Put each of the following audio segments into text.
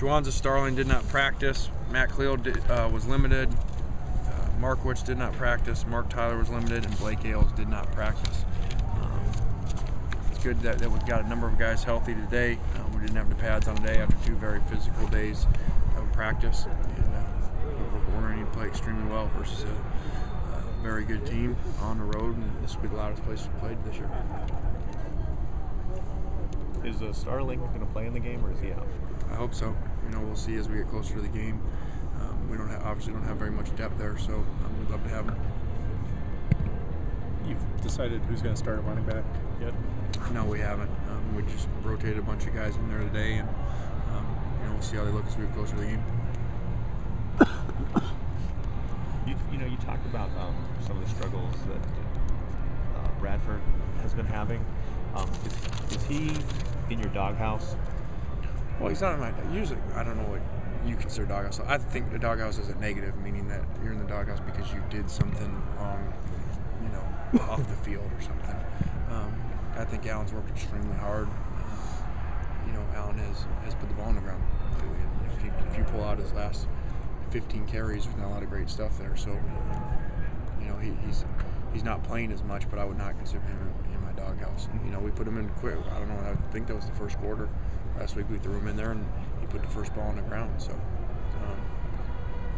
Juwanza Starling did not practice. Matt Cleo was limited. Markowitz did not practice. Mark Tyler was limited, and Blake Ailes did not practice. It's good that we've got a number of guys healthy today. We didn't have the pads on today after 2 very physical days of practice. And we're going to need to play extremely well versus a very good team on the road, and this will be the loudest place we've played this year. Is Starling going to play in the game, or is he out? I hope so. We'll see as we get closer to the game. We obviously don't have very much depth there, so we'd love to have him. You've decided who's going to start at running back yet? No, we haven't. We just rotated a bunch of guys in there today, and we'll see how they look as we get closer to the game. You talked about some of the struggles that Bradford has been having. Is he in your doghouse? Well, he's not in my usually. I don't know what you consider doghouse. I think the doghouse is a negative, meaning that you're in the doghouse because you did something wrong, off the field or something. I think Alan's worked extremely hard. Alan has put the ball on the ground. If you pull out his last 15 carries, there's not a lot of great stuff there. So, he's not playing as much, but I would not consider him in my doghouse. We put him in quick. I don't know. I think that was the first quarter. Last week we threw him in there, and he put the first ball on the ground. So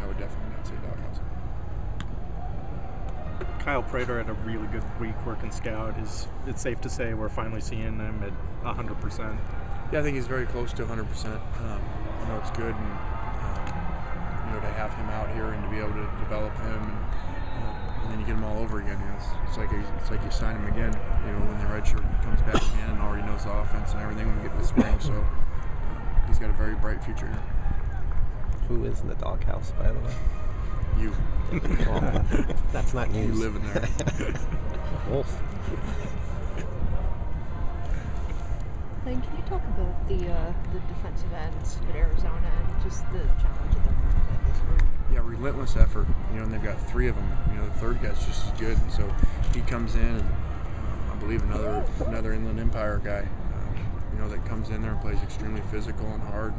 I would definitely not say doghouse. Kyle Prater had a really good week working scout. Is it safe to say we're finally seeing him at 100%? Yeah, I think he's very close to 100%. It's good, and to have him out here and to be able to develop him, and then you get him all over again. It's like you sign him again. When the red shirt comes back again and already knows the offense and everything when we get to the spring. So he's got a very bright future here. Who is in the doghouse, by the way? You. Well, that's not news. You live in there. Wolf. Lane, can you talk about the defensive ends at Arizona and just the challenge of them running this year? Yeah, relentless effort. And they've got 3 of them. The third guy's just as good. And so he comes in, and I believe another Inland Empire guy, that comes in there and plays extremely physical and hard.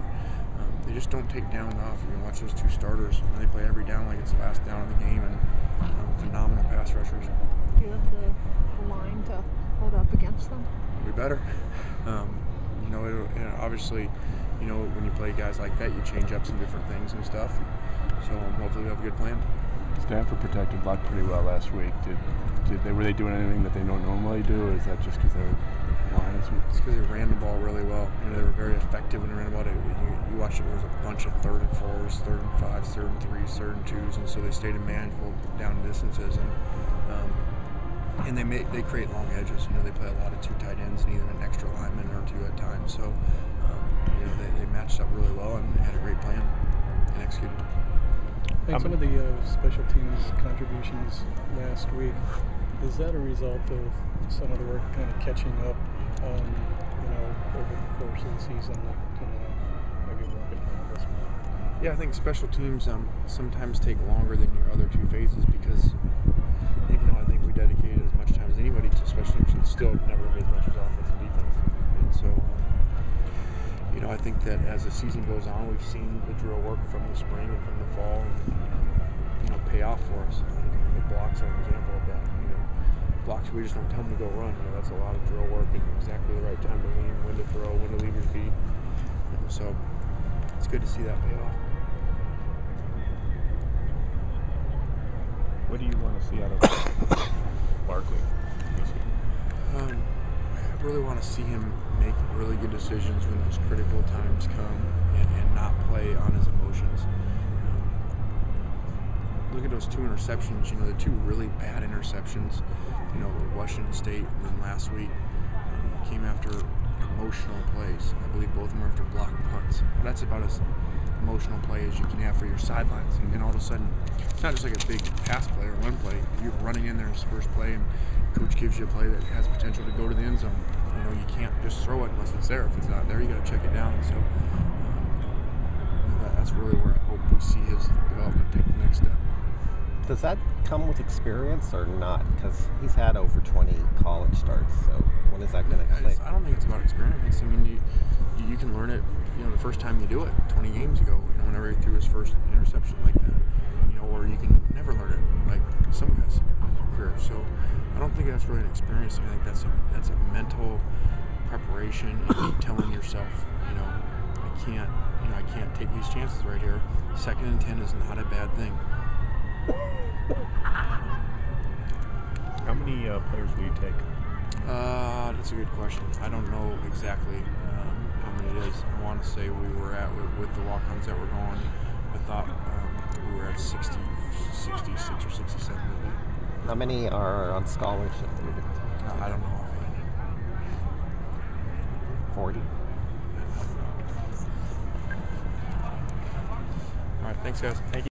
They just don't take down off. Watch those 2 starters. They play every down like it's the last down of the game, and phenomenal pass rushers. Do you have the line to hold up against them? We better. Obviously, when you play guys like that, you change up some different things and stuff. So hopefully we have a good plan. Stanford protected Luck pretty well last week. Were they doing anything that they don't normally do, or is that just because they're Lions? It's because they ran the ball really well. They were very effective when they ran the ball. You watch it, there was a bunch of 3rd and 4s, 3rd and 5s, 3rd and 3s, 3rd and 2s, and so they stayed in manageable down distances, and they create long edges. They play a lot of 2 tight ends and either an extra lineman or 2 at times. So they matched up really well and had a great plan and executed. And some of the special teams contributions last week, is that a result of some of the work kind of catching up, over the course of the season that maybe working on this one? Yeah, I think special teams sometimes take longer than your other 2 phases because even though I think we dedicated as much time as anybody to special teams, it's still never as much as offense and defense. And so, I think that as the season goes on, we've seen the drill work from the spring and from the fall, and pay off for us. The blocks are an example of that. Blocks, we just don't tell them to go run. That's a lot of drill work and exactly the right time to lean, when to throw, when to leave your feet. So it's good to see that pay off. What do you want to see out of Barkley this year? I really want to see him make really good decisions when those critical times come and not play on his emotions. Look at those 2 interceptions, the 2 really bad interceptions, Washington State and then last week came after emotional plays. I believe both of them are after blocked punts. That's about as emotional play as you can have for your sidelines. And all of a sudden, it's not just like a big pass play or run play. You're running in there as first play, and coach gives you a play that has potential to go to the end zone. You can't just throw it unless it's there. If it's not there, you got to check it down. So that's really where I hope we see his development take the next step. Does that come with experience or not? Because he's had over 20 college starts, so when is that going to click? I don't think it's about experience. I mean, you can learn it the first time you do it, 20 games ago, whenever he threw his first interception like that, or you can never learn it like some guys in their career. So I don't think that's really an experience. I think that's a mental preparation and telling yourself, I can't take these chances right here. 2nd and 10 is not a bad thing. How many players will you take? That's a good question. I don't know exactly how many it is. I want to say we were at, with the walk-ons that were going, I thought we were at 66 or 67 today. How many are on scholarship? I don't know. 40. All right, thanks guys. Thank you.